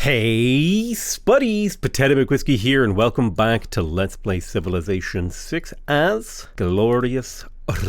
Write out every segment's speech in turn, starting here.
Hey Spuddies, Potato McWhiskey here, and welcome back to Let's Play Civilization 6 as Glorious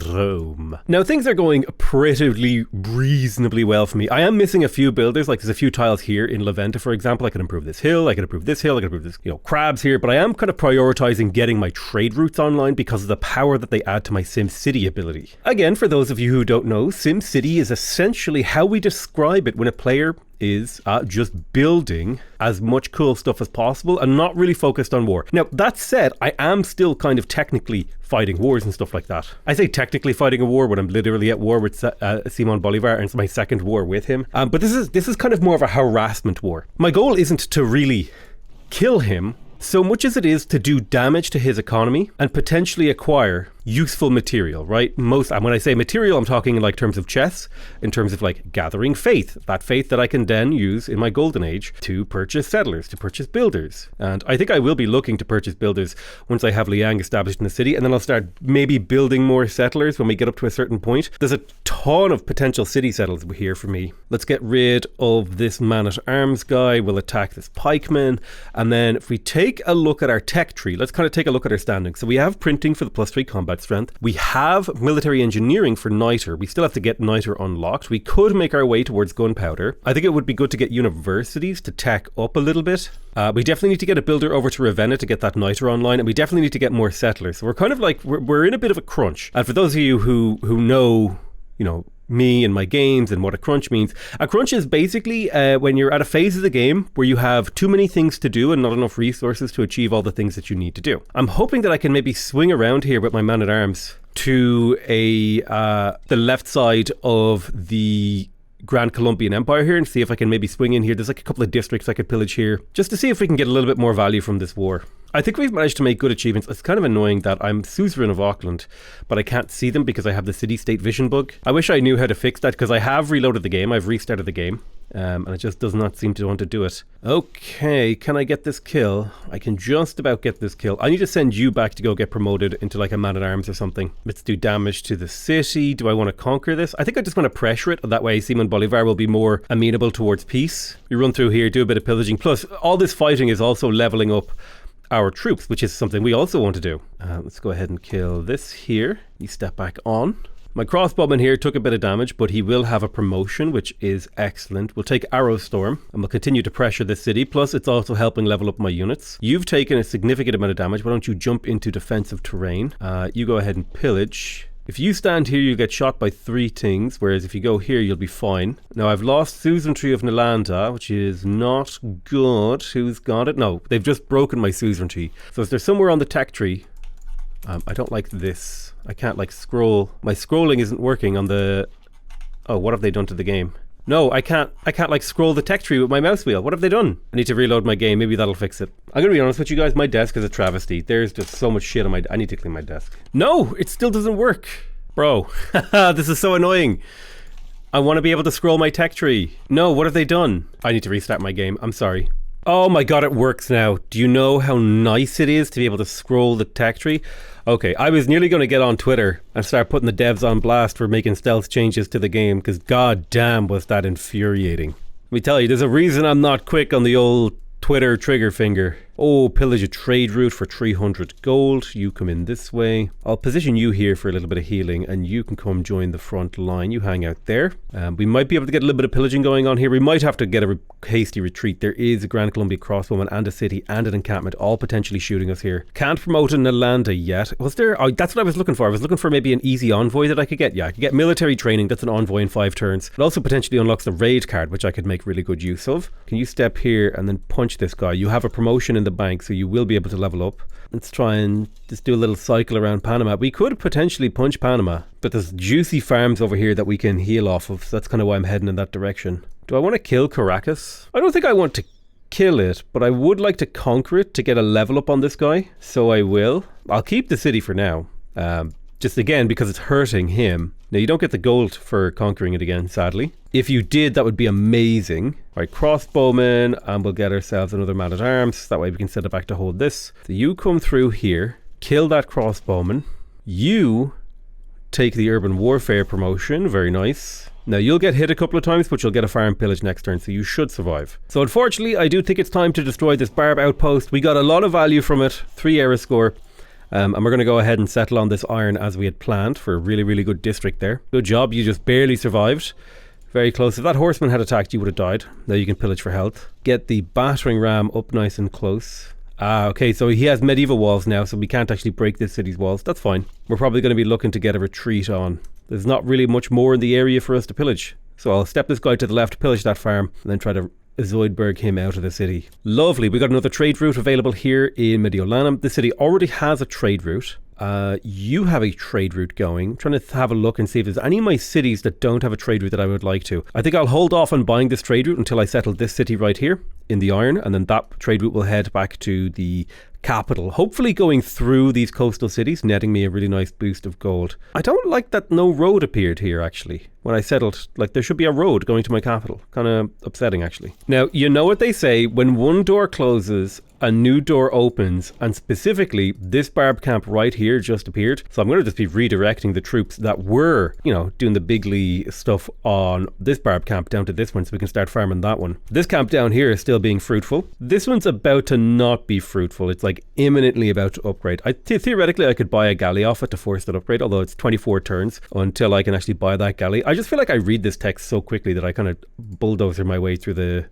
Rome. Now things are going pretty reasonably well for me. I am missing a few builders, like there's a few tiles here in Leventa, for example. I could improve this hill, I could improve this hill, I could improve this, crabs here, but I am kind of prioritizing getting my trade routes online because of the power that they add to my SimCity ability. Again, for those of you who don't know, SimCity is essentially how we describe it when a player is just building as much cool stuff as possible and not really focused on war. Now, that said, I am still kind of technically fighting wars and stuff like that. I say technically fighting a war when I'm literally at war with Simon Bolivar, and it's my second war with him. But this is kind of more of a harassment war. My goal isn't to really kill him so much as it is to do damage to his economy and potentially acquire useful material, right? When I say material, I'm talking in like terms of chess, in terms of like gathering faith, that faith that I can then use in my golden age to purchase settlers, to purchase builders. And I think I will be looking to purchase builders once I have Liang established in the city, and then I'll start maybe building more settlers when we get up to a certain point. There's a ton of potential city settlers here for me. Let's get rid of this man-at-arms guy. We'll attack this pikeman. And then if we take a look at our tech tree, let's kind of take a look at our standings. So we have printing for the +3 combat strength. We have military engineering for niter. We still have to get niter unlocked. We could make our way towards gunpowder. I think it would be good to get universities to tech up a little bit. We definitely need to get a builder over to Ravenna to get that niter online, and we definitely need to get more settlers. So we're kind of like, we're in a bit of a crunch. And for those of you who know, me and my games and what a crunch means. A crunch is basically when you're at a phase of the game where you have too many things to do and not enough resources to achieve all the things that you need to do. I'm hoping that I can maybe swing around here with my man-at-arms to the left side of the Grand Colombian Empire here and see if I can maybe swing in here. There's like a couple of districts I could pillage here just to see if we can get a little bit more value from this war. I think we've managed to make good achievements. It's kind of annoying that I'm suzerain of Auckland, but I can't see them because I have the city-state vision bug. I wish I knew how to fix that because I have reloaded the game. I've restarted the game. And it just does not seem to want to do it. Okay, can I get this kill? I can just about get this kill. I need to send you back to go get promoted into like a man-at-arms or something. Let's do damage to the city. Do I want to conquer this? I think I just want to pressure it. That way Simon Bolivar will be more amenable towards peace. We run through here, do a bit of pillaging. Plus, all this fighting is also leveling up our troops, which is something we also want to do. Let's go ahead and kill this here. You step back on. My crossbowman here took a bit of damage, but he will have a promotion, which is excellent. We'll take Arrow Storm, and we'll continue to pressure this city. Plus, it's also helping level up my units. You've taken a significant amount of damage. Why don't you jump into defensive terrain? You go ahead and pillage. If you stand here, you get shot by 3 things, whereas if you go here, you'll be fine. Now, I've lost suzerainty of Nalanda, which is not good. Who's got it? No, they've just broken my suzerainty. So is there somewhere on the tech tree? I don't like this. I can't like scroll. My scrolling isn't working on the... Oh, what have they done to the game? No, I can't like scroll the tech tree with my mouse wheel. What have they done? I need to reload my game. Maybe that'll fix it. I'm gonna be honest with you guys. My desk is a travesty. There's just so much shit on my... I need to clean my desk. No, it still doesn't work. Bro, this is so annoying. I want to be able to scroll my tech tree. No, what have they done? I need to restart my game. I'm sorry. Oh my god, it works now. Do you know how nice it is to be able to scroll the tech tree? Okay, I was nearly going to get on Twitter and start putting the devs on blast for making stealth changes to the game, because god damn was that infuriating. Let me tell you, there's a reason I'm not quick on the old Twitter trigger finger. Oh, pillage a trade route for 300 gold. You come in this way. I'll position you here for a little bit of healing, and you can come join the front line. You hang out there. We might be able to get a little bit of pillaging going on here. We might have to get a hasty retreat. There is a Grand Colombia crossbowman and a city and an encampment, all potentially shooting us here. Can't promote a Nalanda yet. Was there? Oh, that's what I was looking for. I was looking for maybe an easy envoy that I could get. Yeah, I could get military training. That's an envoy in 5 turns. It also potentially unlocks the raid card, which I could make really good use of. Can you step here and then punch this guy? You have a promotion in the bank, so you will be able to level up. Let's try and just do a little cycle around Panama. We could potentially punch Panama, but there's juicy farms over here that we can heal off of, so that's kind of why I'm heading in that direction. Do I want to kill Caracas? I don't think I want to kill it, but I would like to conquer it to get a level up on this guy, so I will. I'll keep the city for now, just again because it's hurting him. Now, you don't get the gold for conquering it again, sadly. If you did, that would be amazing. Right, crossbowman, and we'll get ourselves another man-at-arms. That way we can set it back to hold this. So you come through here, kill that crossbowman. You take the urban warfare promotion, very nice. Now, you'll get hit a couple of times, but you'll get a farm pillage next turn, so you should survive. So unfortunately, I do think it's time to destroy this barb outpost. We got a lot of value from it, 3 era score. And we're going to go ahead and settle on this iron as we had planned for a really, really good district there. Good job, you just barely survived. Very close. If that horseman had attacked, you would have died. Now you can pillage for health. Get the battering ram up nice and close. Okay, so he has medieval walls now, so we can't actually break this city's walls. That's fine. We're probably going to be looking to get a retreat on. There's not really much more in the area for us to pillage. So I'll step this guy to the left, pillage that farm, and then try to Zoidberg him out of the city. Lovely. We got another trade route available here in Mediolanum. The city already has a trade route. You have a trade route going. I'm trying to have a look and see if there's any of my cities that don't have a trade route that I would like to. I think I'll hold off on buying this trade route until I settle this city right here in the iron, and then that trade route will head back to the capital, hopefully going through these coastal cities, netting me a really nice boost of gold. I don't like that no road appeared here actually. When I settled, like there should be a road going to my capital. Kind of upsetting actually. Now, you know what they say, when one door closes, a new door opens, and specifically this barb camp right here just appeared. So I'm going to just be redirecting the troops that were, you know, doing the bigly stuff on this barb camp down to this one so we can start farming that one. This camp down here is still being fruitful. This one's about to not be fruitful. It's like imminently about to upgrade. Theoretically I could buy a galley off it to force that upgrade, although it's 24 turns until I can actually buy that galley. I just feel like I read this text so quickly that I kind of bulldozer my way through the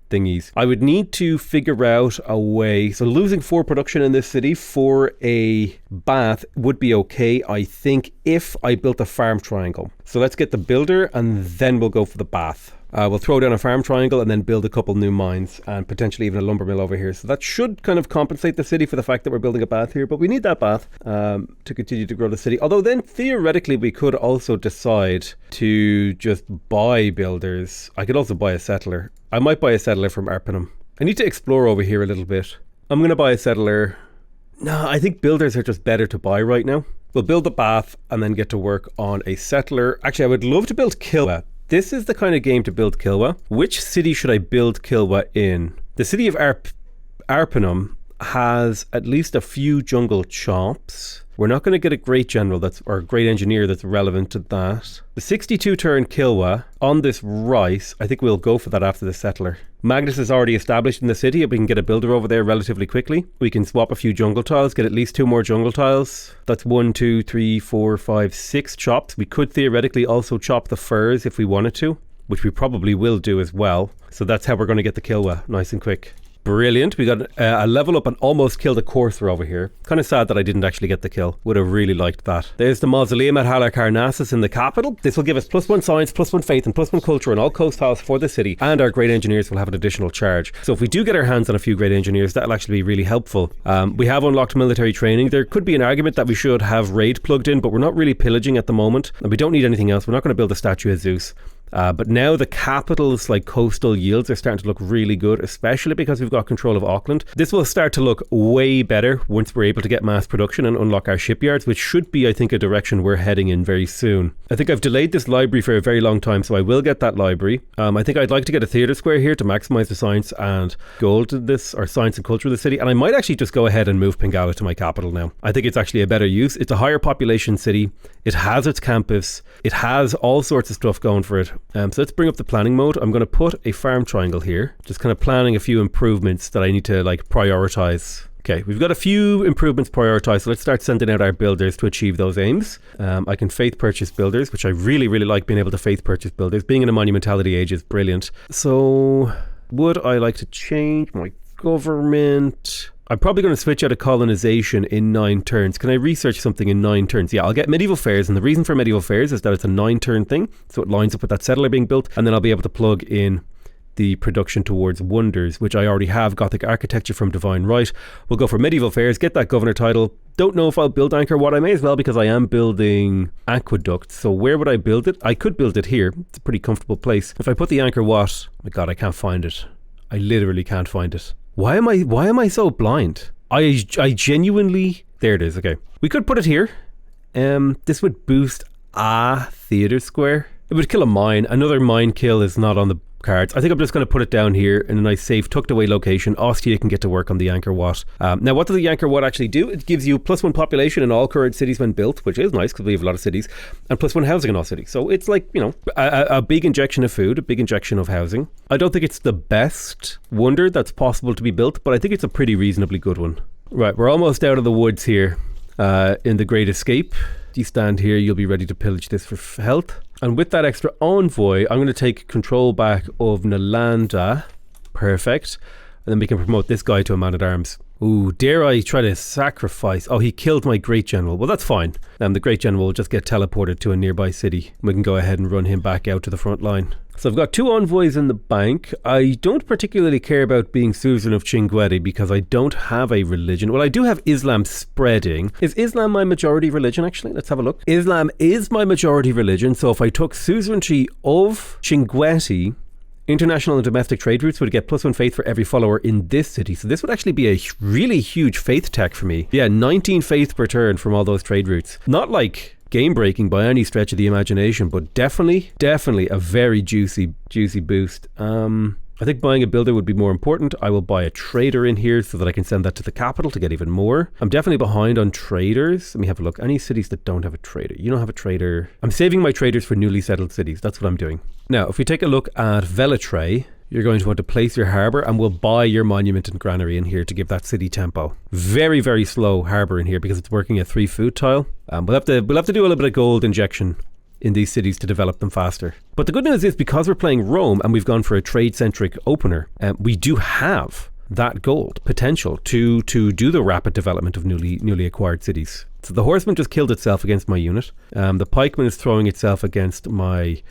thingies. I would need to figure out a way. So losing 4 production in this city for a bath would be okay, I think, if I built a farm triangle. So let's get the builder and then we'll go for the bath. We'll throw down a farm triangle and then build a couple new mines and potentially even a lumber mill over here. So that should kind of compensate the city for the fact that we're building a bath here, but we need that bath to continue to grow the city. Although then theoretically we could also decide to just buy builders. I could also buy a settler. I might buy a settler from Arpinum. I need to explore over here a little bit. I'm going to buy a settler. No, I think builders are just better to buy right now. We'll build the bath and then get to work on a settler. Actually, I would love to build Kilwa. This is the kind of game to build Kilwa. Which city should I build Kilwa in? The city of Arpinum has at least a few jungle chops. We're not going to get a great general or a great engineer that's relevant to that. The 62 turn Kilwa on this rice, I think we'll go for that after the settler. Magnus is already established in the city. If we can get a builder over there relatively quickly, we can swap a few jungle tiles, get at least 2 more jungle tiles. That's 1, 2, 3, 4, 5, 6 chops. We could theoretically also chop the firs if we wanted to, which we probably will do as well. So that's how we're going to get the Kilwa nice and quick. Brilliant. We got a level up and almost killed a courser over here. Kind of sad that I didn't actually get the kill. Would have really liked that. There's the Mausoleum at Halicarnassus in the capital. This will give us +1 science, +1 faith and +1 culture on all coast tiles for the city, and our great engineers will have an additional charge. So if we do get our hands on a few great engineers, that'll actually be really helpful. We have unlocked military training. There could be an argument that we should have raid plugged in, but we're not really pillaging at the moment, and we don't need anything else. We're not going to build a statue of Zeus. But now the capital's like coastal yields are starting to look really good, especially because we've got control of Auckland. This will start to look way better once we're able to get mass production and unlock our shipyards, which should be, I think, a direction we're heading in very soon. I think I've delayed this library for a very long time, so I will get that library. I think I'd like to get a theatre square here to maximize the science and gold in this, or science and culture of the city, and I might actually just go ahead and move Pingala to my capital now. I think it's actually a better use. It's a higher population city. It has its campus. It has all sorts of stuff going for it. So let's bring up the planning mode. I'm going to put a farm triangle here, just kind of planning a few improvements that I need to like prioritize. Okay, we've got a few improvements prioritized, so let's start sending out our builders to achieve those aims. I can faith purchase builders, which I really, really like being able to faith purchase builders. Being in a monumentality age is brilliant. So would I like to change my government? I'm probably going to switch out of colonization in 9 turns. Can I research something in 9 turns? Yeah, I'll get medieval fairs, and the reason for medieval fairs is that it's a 9-turn thing, so it lines up with that settler being built, and then I'll be able to plug in the production towards wonders, which I already have. Gothic architecture from Divine Right. We'll go for medieval fairs, get that governor title. Don't know if I'll build Angkor Wat. I may as well, because I am building aqueducts. So where would I build it? I could build it here. It's a pretty comfortable place. If I put the Angkor Wat, oh my god, I can't find it. I literally can't find it. Why am I so blind? I genuinely... There it is, okay. We could put it here. This would boost a theatre square. It would kill a mine. Another mine kill is not on the cards. I think I'm just going to put it down here in a nice safe tucked away location. Ostia can get to work on the Angkor Wat. Now what does the Angkor Wat actually do? It gives you +1 population in all current cities when built, which is nice because we have a lot of cities, and +1 housing in all cities. So it's like, you know, a big injection of food, a big injection of housing. I don't think it's the best wonder that's possible to be built, but I think it's a pretty reasonably good one. Right, we're almost out of the woods here in the Great Escape. You stand here, you'll be ready to pillage this for health. And with that extra envoy, I'm going to take control back of Nalanda. Perfect. And then we can promote this guy to a man-at-arms. Ooh, dare I try to sacrifice? Oh, he killed my great general. Well, that's fine. The great general will just get teleported to a nearby city. We can go ahead and run him back out to the front line. So I've got 2 envoys in the bank. I don't particularly care about being Suzerain of Chinguetti because I don't have a religion. Well, I do have Islam spreading. Is Islam my majority religion, actually? Let's have a look. Islam is my majority religion. So if I took Suzerainty of Chinguetti, international and domestic trade routes would get +1 faith for every follower in this city. So this would actually be a really huge faith tech for me. Yeah, 19 faith per turn from all those trade routes. Not like game breaking by any stretch of the imagination, but definitely a very juicy boost. I think buying a builder would be more important. I will buy a trader in here so that I can send that to the capital to get even more. I'm definitely behind on traders. Let me have a look. Any cities that don't have a trader? You don't have a trader. I'm saving my traders for newly settled cities. That's what I'm doing. Now, if we take a look at Velitrae, you're going to want to place your harbour, and we'll buy your monument and granary in here to give that city tempo. Very, very slow harbour in here because it's working a 3 food tile. We'll have to do a little bit of gold injection in these cities to develop them faster. But the good news is, because we're playing Rome and we've gone for a trade-centric opener, we do have that gold potential to do the rapid development of newly acquired cities. So the horseman just killed itself against my unit. The pikeman is throwing itself against my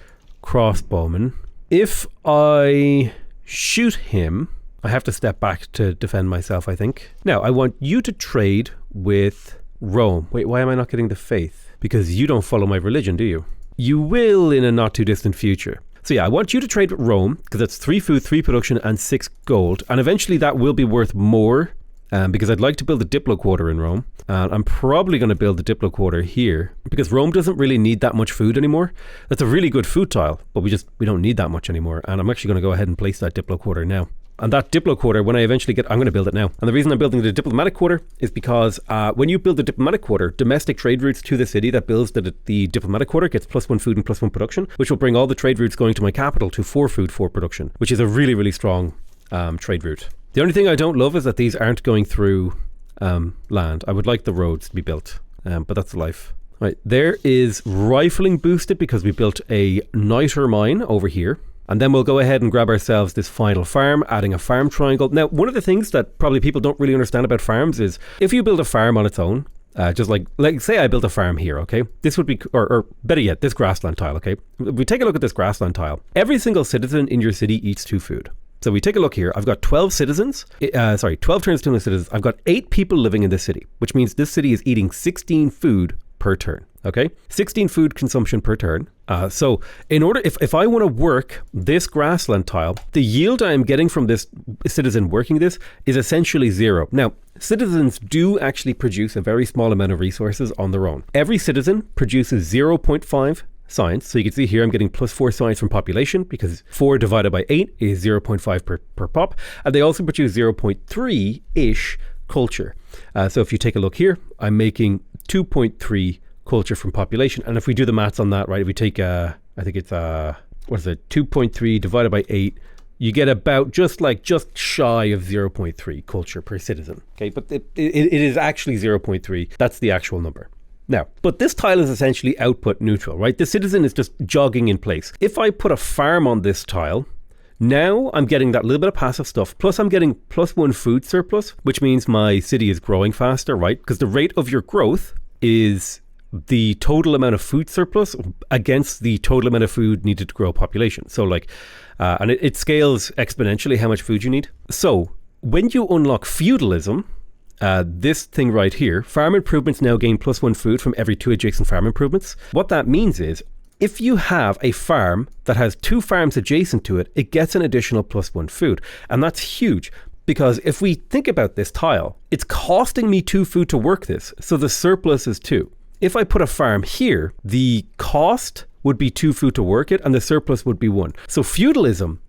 crossbowman. If I shoot him, I have to step back to defend myself, I think. Now, I want you to trade with Rome. Wait, why am I not getting the faith? Because you don't follow my religion, do you? You will in a not too distant future. So yeah, I want you to trade with Rome because that's 3 food, 3 production and 6 gold. And eventually that will be worth more because I'd like to build a Diplo quarter in Rome. And I'm probably going to build the Diplo quarter here because Rome doesn't really need that much food anymore. That's a really good food tile, but we don't need that much anymore. And I'm actually going to go ahead and place that Diplo quarter now. And that Diplo quarter, when I eventually get, I'm going to build it now. And the reason I'm building the diplomatic quarter is because when you build the diplomatic quarter, domestic trade routes to the city that builds the diplomatic quarter gets +1 food and +1 production, which will bring all the trade routes going to my capital to 4 food, 4 production, which is a really, really strong trade route. The only thing I don't love is that these aren't going through land. I would like the roads to be built, but that's life. Right, there is rifling boosted because we built a niter mine over here. And then we'll go ahead and grab ourselves this final farm, adding a farm triangle. Now, one of the things that probably people don't really understand about farms is if you build a farm on its own, just like say I built a farm here, okay? This would be, or better yet, this grassland tile, okay? If we take a look at this grassland tile, every single citizen in your city eats 2 food. So we take a look here. I've got 12 citizens, 12 turns to citizens. I've got 8 people living in this city, which means this city is eating 16 food per turn. Okay, 16 food consumption per turn. So in order, if I want to work this grassland tile, the yield I am getting from this citizen working this is essentially 0. Now, citizens do actually produce a very small amount of resources on their own. Every citizen produces 0.5 science. So you can see here I'm getting +4 science from population because 4 divided by 8 is 0.5 per pop. And they also produce 0.3-ish culture. So if you take a look here, I'm making 2.3 culture from population. And if we do the maths on that, right, if we take I think it's 2.3 divided by 8, you get about just shy of 0.3 culture per citizen. Okay, but it is actually 0.3. That's the actual number. Now, but this tile is essentially output neutral, right? The citizen is just jogging in place. If I put a farm on this tile, now I'm getting that little bit of passive stuff, plus I'm getting +1 food surplus, which means my city is growing faster, right? Because the rate of your growth is the total amount of food surplus against the total amount of food needed to grow a population. So and it scales exponentially how much food you need. So when you unlock feudalism, this thing right here, farm improvements now gain +1 food from every 2 adjacent farm improvements. What that means is if you have a farm that has 2 farms adjacent to it, it gets an additional +1 food. And that's huge. Because if we think about this tile, it's costing me 2 food to work this. So the surplus is 2. If I put a farm here, the cost would be 2 food to work it and the surplus would be 1. So feudalism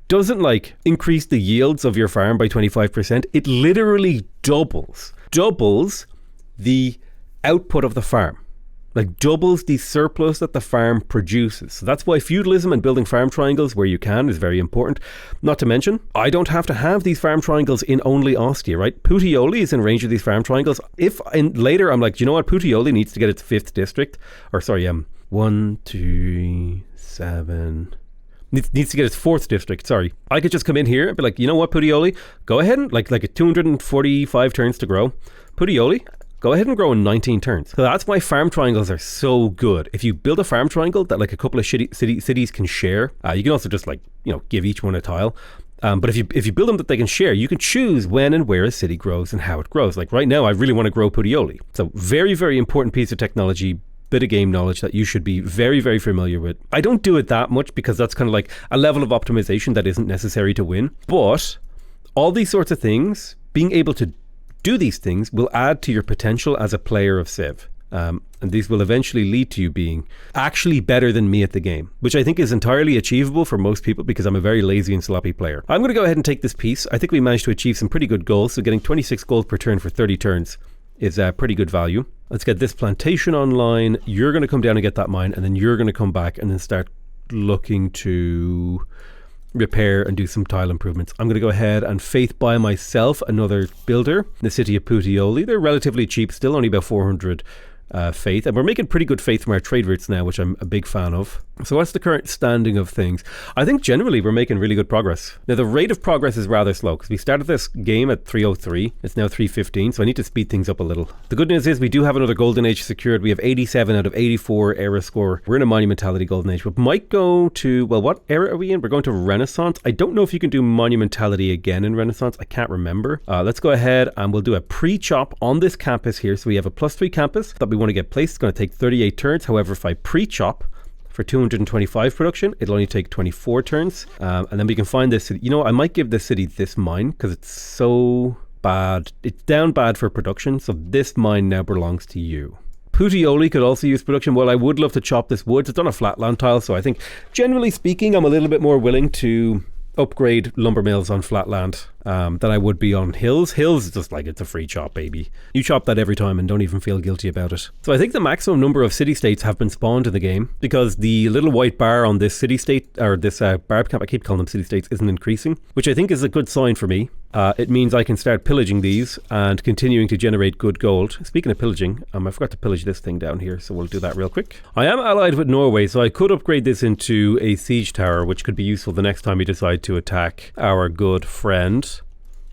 doesn't like increase the yields of your farm by 25%. It literally doubles the output of the farm. Like doubles the surplus that the farm produces. So that's why feudalism and building farm triangles where you can is very important. Not to mention, I don't have to have these farm triangles in only Ostia, right? Puteoli is in range of these farm triangles. If later I'm like, you know what, Puteoli needs to get its 5th district, or sorry, 1, 2, 7... needs to get its 4th district, sorry. I could just come in here and be like, you know what, Puteoli, go ahead and like a 245 turns to grow. Puteoli, go ahead and grow in 19 turns. So that's why farm triangles are so good. If you build a farm triangle that like a couple of cities can share, you can also just like, give each one a tile. But if you build them that they can share, you can choose when and where a city grows and how it grows. Like right now, I really want to grow Puteoli. So very, very important piece of technology, bit of game knowledge that you should be very, very familiar with. I don't do it that much because that's kind of like a level of optimization that isn't necessary to win. But all these sorts of things, being able to do these things will add to your potential as a player of Civ. And these will eventually lead to you being actually better than me at the game, which I think is entirely achievable for most people because I'm a very lazy and sloppy player. I'm going to go ahead and take this piece. I think we managed to achieve some pretty good goals. So getting 26 gold per turn for 30 turns is a pretty good value. Let's get this plantation online. You're going to come down and get that mine, and then you're going to come back and then start looking to repair and do some tile improvements. I'm going to go ahead and faith buy myself another builder in the city of Puteoli. They're relatively cheap still, only about 400 faith, and we're making pretty good faith from our trade routes now, which I'm a big fan of. So what's the current standing of things? I think generally we're making really good progress. Now the rate of progress is rather slow because we started this game at 303. It's now 315, so I need to speed things up a little. The good news is we do have another golden age secured. We have 87 out of 84 era score. We're in a monumentality golden age. We might go to, well, what era are we in? We're going to Renaissance. I don't know if you can do monumentality again in Renaissance. I can't remember. Let's go ahead and we'll do a pre-chop on this campus here. So we have a +3 campus that we want to get placed. It's going to take 38 turns. However, if I pre-chop for 225 production, it'll only take 24 turns. And then we can find this city. You know, I might give this city this mine because it's so bad. It's down bad for production. So this mine now belongs to you. Puteoli could also use production. Well, I would love to chop this wood. It's on a flatland tile. So I think generally speaking, I'm a little bit more willing to upgrade lumber mills on flatland than I would be on hills. Hills is just like, it's a free chop, baby. You chop that every time and don't even feel guilty about it. So I think the maximum number of city-states have been spawned in the game because the little white bar on this city-state, or this barb camp, I keep calling them city-states, isn't increasing, which I think is a good sign for me. It means I can start pillaging these and continuing to generate good gold. Speaking of pillaging, I forgot to pillage this thing down here, so we'll do that real quick. I am allied with Norway, so I could upgrade this into a siege tower, which could be useful the next time we decide to attack our good friend,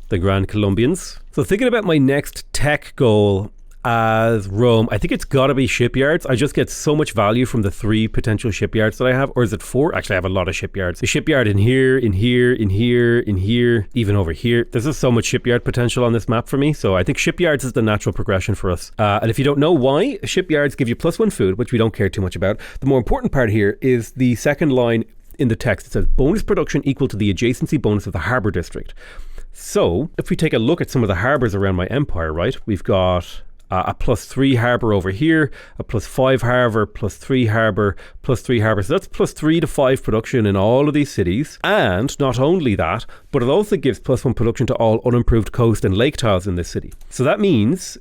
the Grand Colombians. So thinking about my next tech goal as Rome, I think it's got to be shipyards. I just get so much value from the 3 potential shipyards that I have. Or is it 4? Actually, I have a lot of shipyards. A shipyard in here, in here, in here, in here, even over here. There's just so much shipyard potential on this map for me. So I think shipyards is the natural progression for us. And if you don't know why, shipyards give you +1 food, which we don't care too much about. The more important part here is the second line in the text. It says bonus production equal to the adjacency bonus of the harbour district. So if we take a look at some of the harbours around my empire, right, we've got a +3 harbour over here, a +5 harbour, +3 harbour, +3 harbour. So that's +3 to 5 production in all of these cities. And not only that, but it also gives +1 production to all unimproved coast and lake tiles in this city. So that means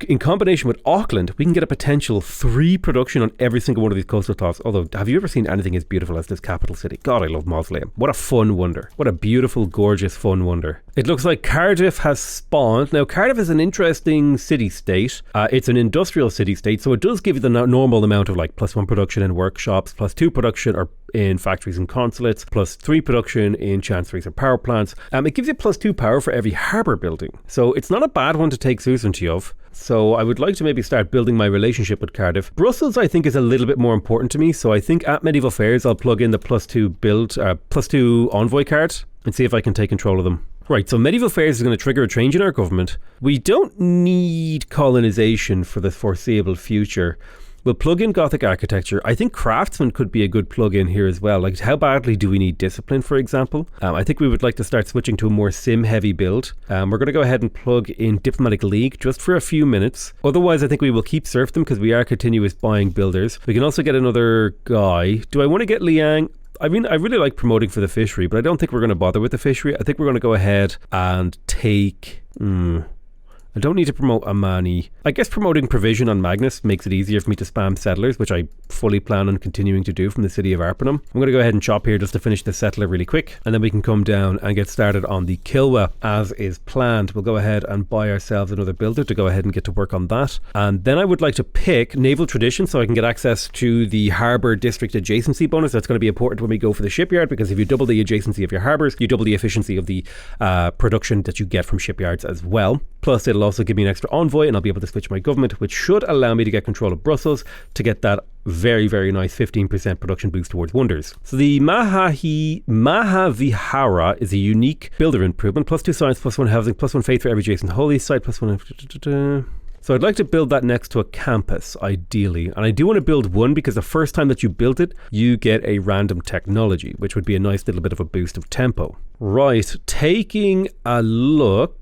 in combination with Auckland, we can get a potential 3 production on every single one of these coastal tiles. Although, have you ever seen anything as beautiful as this capital city? God, I love Mausoleum. What a fun wonder. What a beautiful, gorgeous, fun wonder. It looks like Cardiff has spawned. Now, Cardiff is an interesting city-state. It's an industrial city-state, so it does give you the normal amount of like +1 production in workshops, +2 production or in factories and consulates, +3 production in chanceries or power plants. It gives you +2 power for every harbour building. So it's not a bad one to take sovereignty of. So I would like to maybe start building my relationship with Cardiff. Brussels, I think, is a little bit more important to me. So I think at Medieval Fairs, I'll plug in the +2 envoy card and see if I can take control of them. Right, so Medieval Fairs is going to trigger a change in our government. We don't need colonization for the foreseeable future. We'll plug in Gothic architecture. I think craftsman could be a good plug-in here as well. Like, how badly do we need discipline, for example? I think we would like to start switching to a more sim-heavy build. We're going to go ahead and plug in Diplomatic League just for a few minutes. Otherwise, I think we will keep serfdom because we are continuous buying builders. We can also get another guy. Do I want to get Liang? I mean, I really like promoting for the fishery, but I don't think we're going to bother with the fishery. I think we're going to go ahead and take... I don't need to promote Amani. I guess promoting provision on Magnus makes it easier for me to spam settlers, which I fully plan on continuing to do from the city of Arpanum. I'm going to go ahead and chop here just to finish the settler really quick, and then we can come down and get started on the Kilwa as is planned. We'll go ahead and buy ourselves another builder to go ahead and get to work on that. And then I would like to pick Naval Tradition so I can get access to the harbour district adjacency bonus. That's going to be important when we go for the shipyard, because if you double the adjacency of your harbours, you double the efficiency of the production that you get from shipyards as well. Plus, it'll also give me an extra envoy, and I'll be able to switch my government, which should allow me to get control of Brussels to get that very, very nice 15% production boost towards wonders. So the Mahavihara is a unique builder improvement. +2 science, +1 housing, +1 faith for every adjacent holy site, +1... So I'd like to build that next to a campus, ideally. And I do want to build one because the first time that you build it, you get a random technology, which would be a nice little bit of a boost of tempo. Right, taking a look...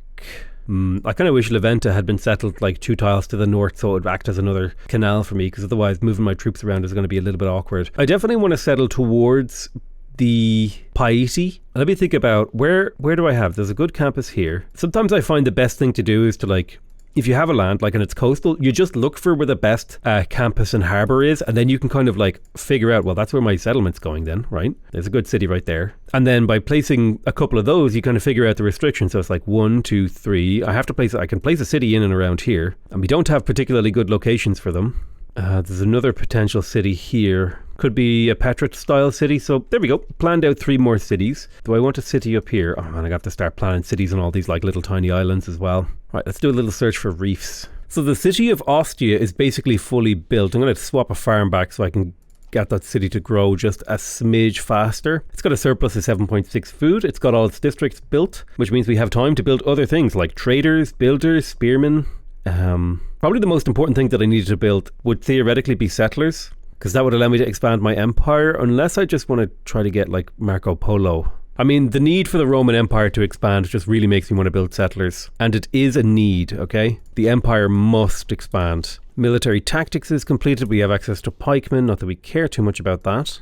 I kind of wish Leventa had been settled like 2 tiles to the north so it would act as another canal for me, because otherwise moving my troops around is going to be a little bit awkward. I definitely want to settle towards the Paiti. Let me think about where do I have? There's a good campus here. Sometimes I find the best thing to do is to, like, if you have a land like and it's coastal, you just look for where the best campus and harbour is, and then you can kind of like figure out, well, that's where my settlement's going then, right? There's a good city right there. And then by placing a couple of those, you kind of figure out the restrictions. So it's like 1, 2, 3. I can place a city in and around here, and we don't have particularly good locations for them. There's another potential city here. Could be a Petra style city. So there we go. Planned out 3 more cities. Do I want a city up here? Oh man, I have to start planning cities on all these like little tiny islands as well. Right, let's do a little search for reefs. So the city of Ostia is basically fully built. I'm going to swap a farm back so I can get that city to grow just a smidge faster. It's got a surplus of 7.6 food. It's got all its districts built, which means we have time to build other things like traders, builders, spearmen. Probably the most important thing that I needed to build would theoretically be settlers, because that would allow me to expand my empire, unless I just want to try to get like Marco Polo. I mean, the need for the Roman Empire to expand just really makes me want to build settlers. And it is a need, okay? The empire must expand. Military tactics is completed. We have access to pikemen. Not that we care too much about that.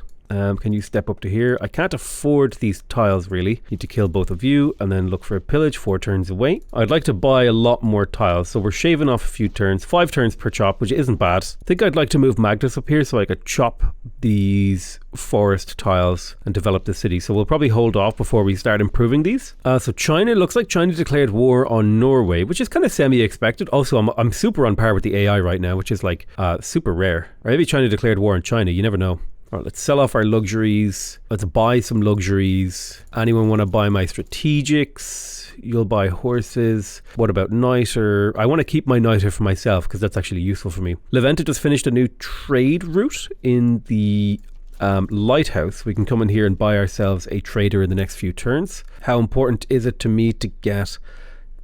Can you step up to here? I can't afford these tiles really. Need to kill both of you and then look for a pillage 4 turns away. I'd like to buy a lot more tiles, so we're shaving off a few turns. 5 turns per chop, which isn't bad. I think I'd like to move Magnus up here so I could chop these forest tiles and develop the city. So we'll probably hold off before we start improving these. So China, looks like China declared war on Norway, which is kind of semi-expected. Also, I'm super on par with the AI right now, which is like super rare. Or maybe China declared war on China, you never know. All right, let's sell off our luxuries. Let's buy some luxuries. Anyone want to buy my strategics? You'll buy horses. What about niter? I want to keep my niter for myself because that's actually useful for me. Leventa just finished a new trade route in the lighthouse. We can come in here and buy ourselves a trader in the next few turns. How important is it to me to get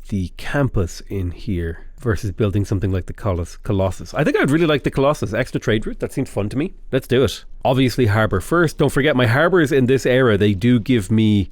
the campus in here versus building something like the Colossus? I think I'd really like the Colossus. Extra trade route, that seemed fun to me. Let's do it. Obviously harbour first. Don't forget my harbours in this era, they do give me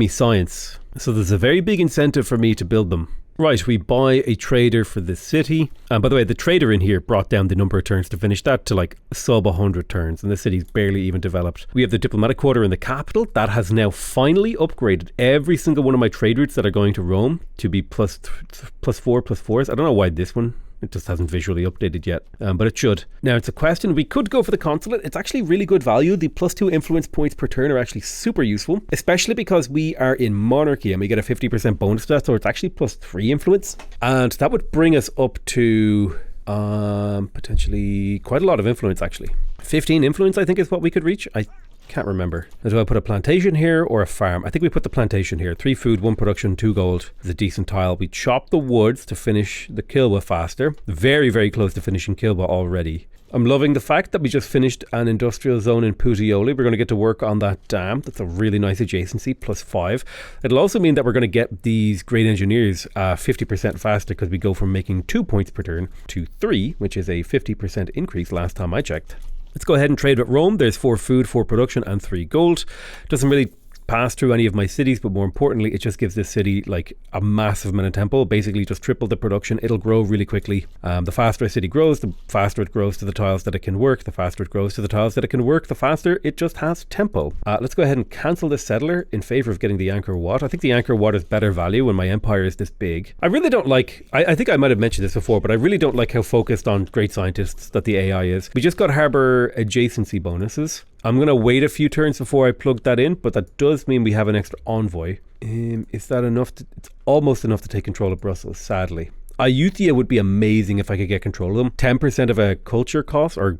science. So there's a very big incentive for me to build them. Right, we buy a trader for the city. And by the way, the trader in here brought down the number of turns to finish that to like sub 100 turns. And the city's barely even developed. We have the diplomatic quarter in the capital. That has now finally upgraded every single one of my trade routes that are going to Rome to be plus 4/+4s. I don't know why this one, it just hasn't visually updated yet, but it should. Now it's a question, we could go for the consulate. It's actually really good value. The +2 influence points per turn are actually super useful, especially because we are in monarchy and we get a 50% bonus to that, so it's actually +3 influence. And that would bring us up to potentially quite a lot of influence actually. 15 influence I think is what we could reach. I can't remember. Do I put a plantation here or a farm? I think we put the plantation here. 3 food, 1 production, 2 gold is a decent tile. We chop the woods to finish the Kilwa faster. Very, very close to finishing Kilwa already. I'm loving the fact that we just finished an industrial zone in Puteoli. We're going to get to work on that dam. That's a really nice adjacency, +5. It'll also mean that we're going to get these great engineers 50% faster because we go from making 2 points per turn to 3, which is a 50% increase last time I checked. Let's go ahead and trade with Rome. There's 4 food, 4 production and 3 gold. Doesn't really pass through any of my cities, but more importantly, it just gives this city like a massive amount of tempo, basically just triple the production. It'll grow really quickly. The faster a city grows, the faster it grows to the tiles that it can work. The faster it grows to the tiles that it can work, the faster it just has tempo. Let's go ahead and cancel this settler in favor of getting the Angkor Wat. I think the Angkor Wat is better value when my empire is this big. I really don't like, I think I might have mentioned this before, but I really don't like how focused on great scientists that the AI is. We just got harbor adjacency bonuses. I'm going to wait a few turns before I plug that in, but that does mean we have an extra envoy. Is that enough? It's almost enough to take control of Brussels, sadly. Ayutthaya would be amazing if I could get control of them. 10% of a culture cost or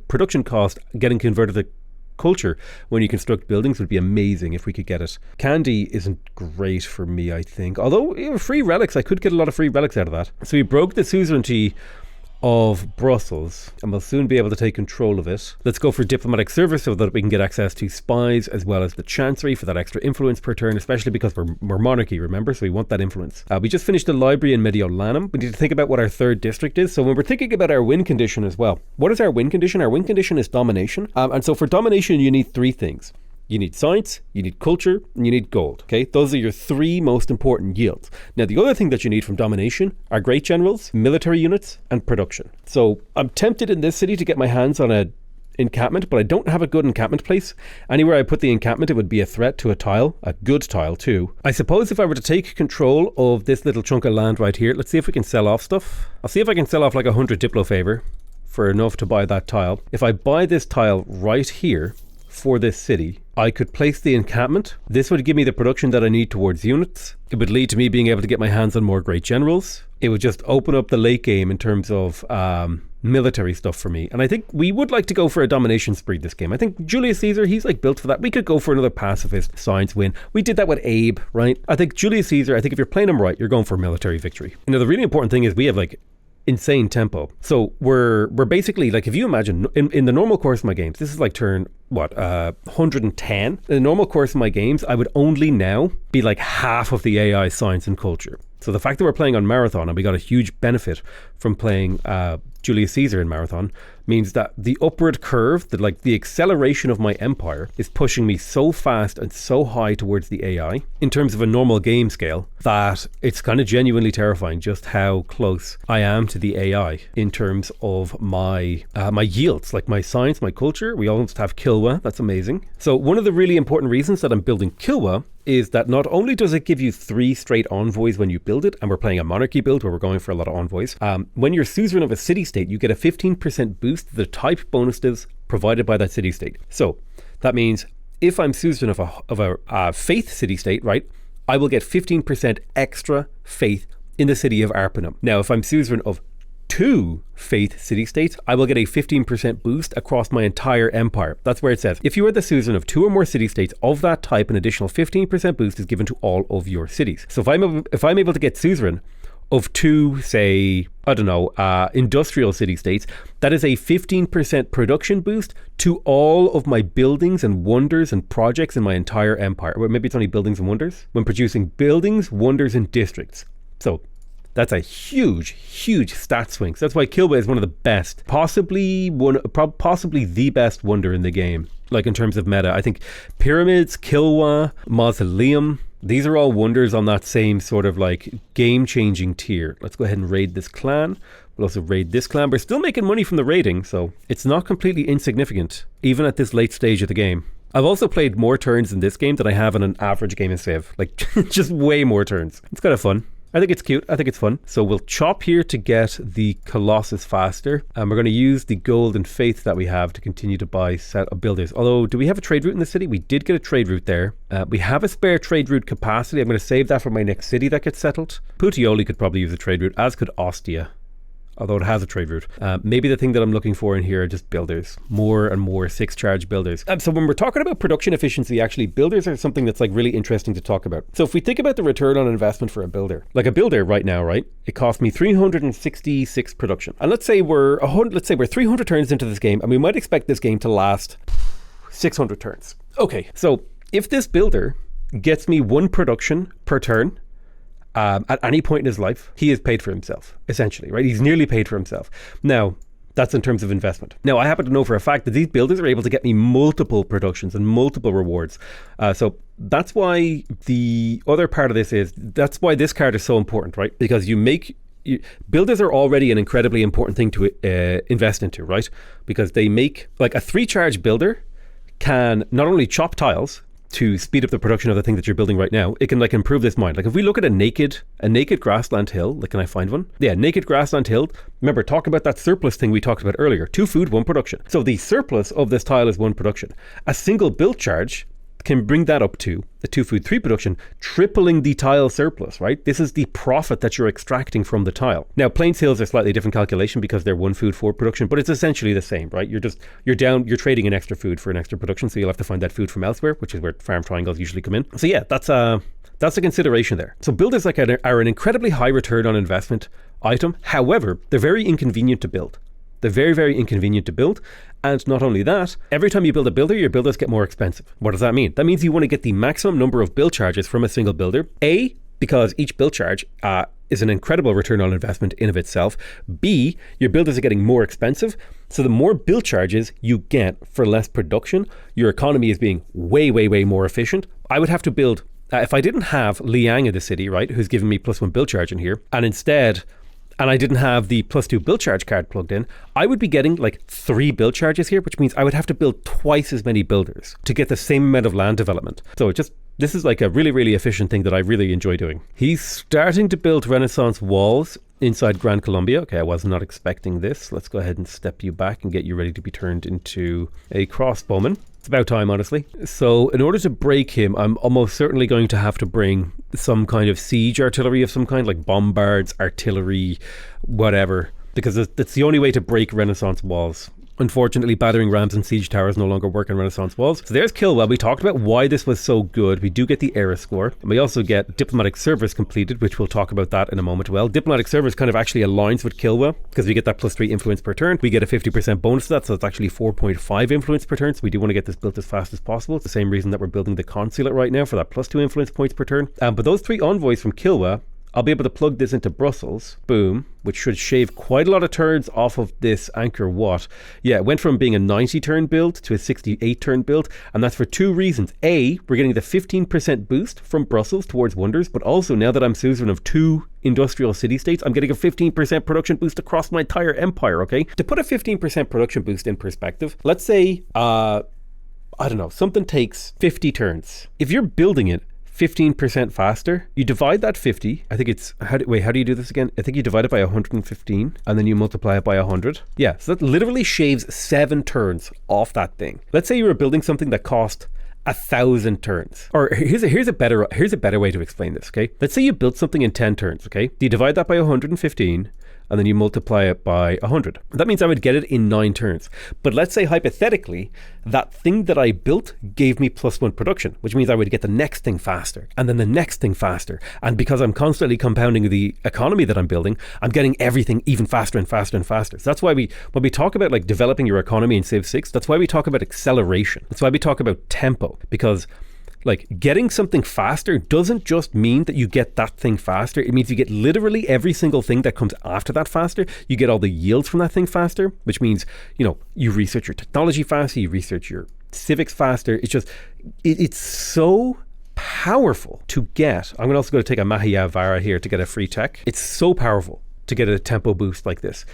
production cost getting converted to culture when you construct buildings would be amazing if we could get it. Candy isn't great for me, I think. Although free relics, I could get a lot of free relics out of that. So we broke the suzerainty of Brussels and we'll soon be able to take control of it. Let's go for diplomatic service so that we can get access to spies as well as the chancery for that extra influence per turn, especially because we're monarchy, remember, so we want that influence. We just finished the library in Mediolanum. We need to think about what our third district is. So when we're thinking about our win condition as well, what is our win condition? Our win condition is domination, and so for domination you need three things. You need science, you need culture, and you need gold. Okay, those are your three most important yields. Now, the other thing that you need from domination are great generals, military units, and production. So I'm tempted in this city to get my hands on a encampment, but I don't have a good encampment place. Anywhere I put the encampment, it would be a threat to a tile, a good tile too. I suppose if I were to take control of this little chunk of land right here, let's see if we can sell off stuff. I'll see if I can sell off like 100 Diplo favor for enough to buy that tile. If I buy this tile right here for this city, I could place the encampment. This would give me the production that I need towards units. It would lead to me being able to get my hands on more great generals. It would just open up the late game in terms of military stuff for me. And I think we would like to go for a domination spree this game. I think Julius Caesar, he's like built for that. We could go for another pacifist science win. We did that with Abe, right? I think Julius Caesar, I think if you're playing him right, you're going for military victory. You know, the really important thing is we have like insane tempo. So we're basically like, if you imagine in the normal course of my games, this is like turn 110. In the normal course of my games, I would only now be like half of the AI science and culture. So the fact that we're playing on Marathon and we got a huge benefit from playing Julius Caesar in Marathon means that the upward curve, the acceleration of my empire is pushing me so fast and so high towards the AI in terms of a normal game scale that it's kind of genuinely terrifying just how close I am to the AI in terms of my yields, like my science, my culture. We almost have Kilwa. That's amazing. So one of the really important reasons that I'm building Kilwa is that not only does it give you 3 straight envoys when you build it, and we're playing a monarchy build where we're going for a lot of envoys, when you're suzerain of a city-state, you get a 15% boost to the type bonuses provided by that city-state. So that means if I'm suzerain of a faith city-state, right, I will get 15% extra faith in the city of Arpanum. Now, if I'm suzerain of 2 faith city-states, I will get a 15% boost across my entire empire. That's where it says, if you are the suzerain of 2 or more city-states of that type, an additional 15% boost is given to all of your cities. So if I'm able to get suzerain of 2, say, I don't know, industrial city-states, that is a 15% production boost to all of my buildings and wonders and projects in my entire empire. Well, maybe it's only buildings and wonders. When producing buildings, wonders, and districts. So that's a huge stat swing. So that's why Kilwa is one of the best, possibly the best wonder in the game. Like in terms of meta, I think pyramids, Kilwa, Mausoleum, these are all wonders on that same sort of like game-changing tier. Let's go ahead and raid this clan. We'll also raid this clan. We're still making money from the raiding, so it's not completely insignificant, even at this late stage of the game. I've also played more turns in this game than I have in an average game of Civ. Like, just way more turns. It's kind of fun. I think it's cute. I think it's fun. So we'll chop here to get the Colossus faster. And we're going to use the gold and faith that we have to continue to buy set of builders. Although, do we have a trade route in the city? We did get a trade route there. We have a spare trade route capacity. I'm going to save that for my next city that gets settled. Puteoli could probably use a trade route, as could Ostia, although it has a trade route. Maybe the thing that I'm looking for in here are just builders. More and more 6-charge builders. So when we're talking about production efficiency, actually, builders are something that's like really interesting to talk about. So if we think about the return on investment for a builder, like a builder right now, right, it cost me 366 production. And let's say we're 300 turns into this game, and we might expect this game to last 600 turns. Okay, so if this builder gets me 1 production per turn, at any point in his life, he is paid for himself, essentially, right? He's nearly paid for himself. Now, that's in terms of investment. Now, I happen to know for a fact that these builders are able to get me multiple productions and multiple rewards. So that's why the other part of this is, that's why this card is so important, right? Because builders are already an incredibly important thing to invest into, right? Because they make, like, a 3-charge builder can not only chop tiles to speed up the production of the thing that you're building right now, it can like improve this mine. Like if we look at a naked grassland hill, like, can I find one? Yeah, naked grassland hill. Remember, talk about that surplus thing we talked about earlier. 2 food, 1 production. So the surplus of this tile is 1 production. A single build charge can bring that up to a 2 food, 3 production, tripling the tile surplus, right? This is the profit that you're extracting from the tile. Now, Plains Hills are slightly different calculation because they're 1 food, 4 production, but it's essentially the same, right? You're trading an extra food for an extra production, so you'll have to find that food from elsewhere, which is where farm triangles usually come in. So yeah, that's a consideration there. So builders like are an incredibly high return on investment item. However, they're very inconvenient to build. They're very, very inconvenient to build. And not only that, every time you build a builder, your builders get more expensive. What does that mean? That means you want to get the maximum number of build charges from a single builder. A, because each build charge is an incredible return on investment in of itself. B, your builders are getting more expensive. So the more build charges you get for less production, your economy is being way, way, way more efficient. I would have to build, if I didn't have Liang in the city, right, who's giving me +1 build charge in here, and I didn't have the +2 build charge card plugged in, I would be getting like 3 build charges here, which means I would have to build twice as many builders to get the same amount of land development. So this is like a really, really efficient thing that I really enjoy doing. He's starting to build Renaissance walls inside Grand Colombia. Okay, I was not expecting this. Let's go ahead and step you back and get you ready to be turned into a crossbowman. It's about time, honestly. So in order to break him, I'm almost certainly going to have to bring some kind of siege artillery of some kind, like bombards, artillery, whatever, because that's the only way to break Renaissance walls. Unfortunately, battering rams and siege towers no longer work in Renaissance walls. So there's Kilwa. We talked about why this was so good. We do get the era score. And we also get diplomatic service completed, which we'll talk about that in a moment. Well, diplomatic service kind of actually aligns with Kilwa because we get that +3 influence per turn. We get a 50% bonus to that, so it's actually 4.5 influence per turn. So we do want to get this built as fast as possible. It's the same reason that we're building the consulate right now for that +2 influence points per turn. But those 3 envoys from Kilwa, I'll be able to plug this into Brussels, boom, which should shave quite a lot of turns off of this Angkor Wat. Yeah, it went from being a 90 turn build to a 68 turn build, and that's for 2 reasons. A, we're getting the 15% boost from Brussels towards wonders, but also now that I'm suzerain of 2 industrial city-states, I'm getting a 15% production boost across my entire empire, okay? To put a 15% production boost in perspective, let's say, I don't know, something takes 50 turns. If you're building it 15% faster, you divide that 50, I think it's, how do you do this again? I think you divide it by 115 and then you multiply it by 100. Yeah, so that literally shaves 7 turns off that thing. Let's say you were building something that cost 1,000 turns. Or here's a better way to explain this, okay? Let's say you built something in 10 turns, okay? You divide that by 115 and then you multiply it by 100. That means I would get it in 9 turns. But let's say hypothetically, that thing that I built gave me +1 production, which means I would get the next thing faster and then the next thing faster. And because I'm constantly compounding the economy that I'm building, I'm getting everything even faster and faster and faster. So that's why when we talk about like developing your economy in Civ 6, that's why we talk about acceleration. That's why we talk about tempo, because like getting something faster doesn't just mean that you get that thing faster. It means you get literally every single thing that comes after that faster. You get all the yields from that thing faster, which means, you know, you research your technology faster, you research your civics faster. It's just, it's so powerful to get. I'm also going to take a Mahia Vara here to get a free tech. It's so powerful to get a tempo boost like this.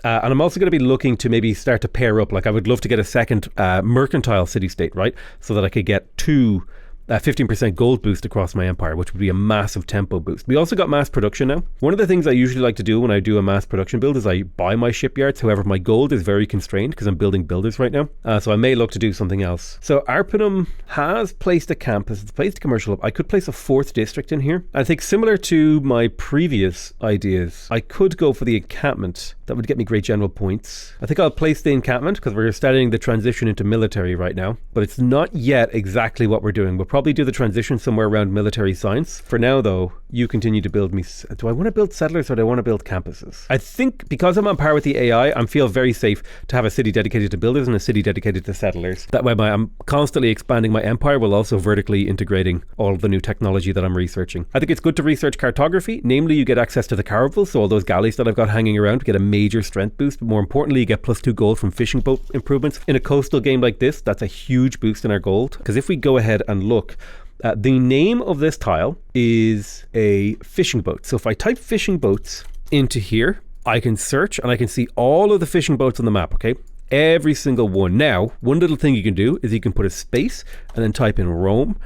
And I'm also going to be looking to maybe start to pair up. Like I would love to get a second mercantile city-state, right? So that I could get 2 15% gold boost across my empire, which would be a massive tempo boost. We also got mass production now. One of the things I usually like to do when I do a mass production build is I buy my shipyards. However, my gold is very constrained because I'm building builders right now. So I may look to do something else. So Arpinum has placed a campus. It's placed a commercial hub. I could place a 4th district in here. I think similar to my previous ideas, I could go for the encampment. That would get me great general points. I think I'll place the encampment because we're studying the transition into military right now, but it's not yet exactly what we're doing. We'll probably do the transition somewhere around military science. For now though, you continue to build me. Do I want to build settlers or do I want to build campuses? I think because I'm on par with the AI, I feel very safe to have a city dedicated to builders and a city dedicated to settlers. That way I'm constantly expanding my empire while also vertically integrating all of the new technology that I'm researching. I think it's good to research cartography. Namely, you get access to the caravels, so all those galleys that I've got hanging around get a major strength boost, but more importantly, you get +2 gold from fishing boat improvements. In a coastal game like this, that's a huge boost in our gold, because if we go ahead and look, The name of this tile is a fishing boat. So if I type fishing boats into here, I can search and I can see all of the fishing boats on the map, okay? Every single one. Now, one little thing you can do is you can put a space and then type in Rome,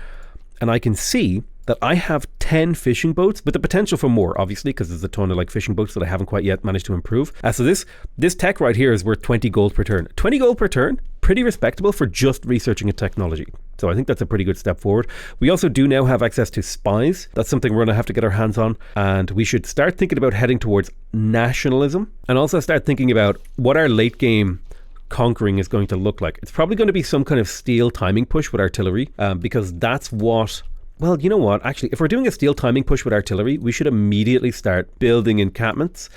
and I can see that I have 10 fishing boats with the potential for more, obviously, because there's a ton of like fishing boats that I haven't quite yet managed to improve. So this tech right here is worth 20 gold per turn. 20 gold per turn, pretty respectable for just researching a technology. So I think that's a pretty good step forward. We also do now have access to spies. That's something we're going to have to get our hands on. And we should start thinking about heading towards nationalism, and also start thinking about what our late game conquering is going to look like. It's probably going to be some kind of steel timing push with artillery, because that's what... Well, you know what? Actually, if we're doing a steel timing push with artillery, we should immediately start building encampments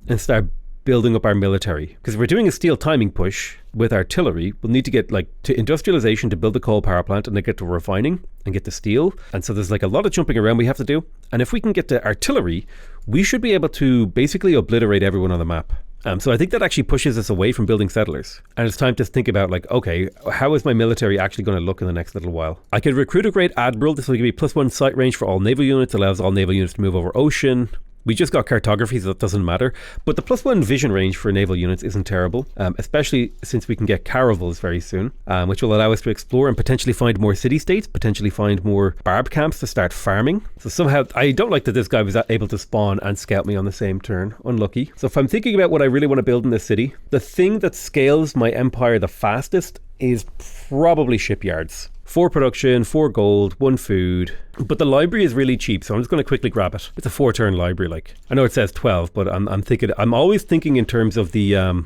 and start building up our military. Because if we're doing a steel timing push with artillery, we'll need to get like to industrialization to build the coal power plant, and then get to refining and get to steel. And so there's like a lot of jumping around we have to do. And if we can get to artillery, we should be able to basically obliterate everyone on the map. So I think that actually pushes us away from building settlers. And it's time to think about like, okay, how is my military actually going to look in the next little while? I could recruit a great admiral. This will give me +1 sight range for all naval units, allows all naval units to move over ocean. We just got cartography, so that doesn't matter. But the +1 vision range for naval units isn't terrible, especially since we can get caravels very soon, which will allow us to explore and potentially find more city-states, potentially find more barb camps to start farming. So somehow, I don't like that this guy was able to spawn and scout me on the same turn. Unlucky. So if I'm thinking about what I really want to build in this city, the thing that scales my empire the fastest is probably shipyards. 4 production, 4 gold, 1 food. But the library is really cheap, so I'm just going to quickly grab it. It's a 4-turn library. Like, I know it says 12, but I'm always thinking in terms of the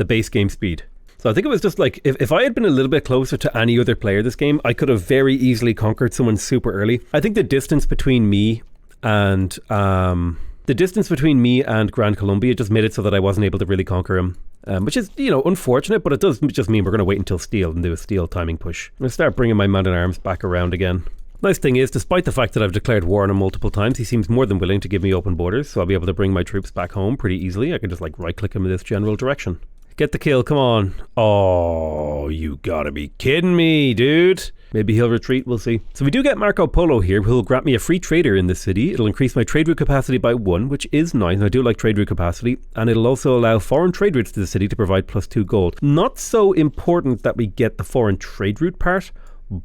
base game speed. So I think it was just like, if I had been a little bit closer to any other player this game, I could have very easily conquered someone super early. I think the distance between me and Grand Colombia just made it so that I wasn't able to really conquer him. Which is, unfortunate, but it does just mean we're going to wait until steel and do a steel timing push. I'm going to start bringing my man-at-arms back around again. Nice thing is, despite the fact that I've declared war on him multiple times, he seems more than willing to give me open borders, so I'll be able to bring my troops back home pretty easily. I can just like right-click him in this general direction. Get the kill, come on. Oh, you gotta be kidding me, dude. Maybe he'll retreat, we'll see. So we do get Marco Polo here, who will grant me a free trader in this city. It'll increase my trade route capacity by 1, which is nice. I do like trade route capacity. And it'll also allow foreign trade routes to the city to provide +2 gold. Not so important that we get the foreign trade route part,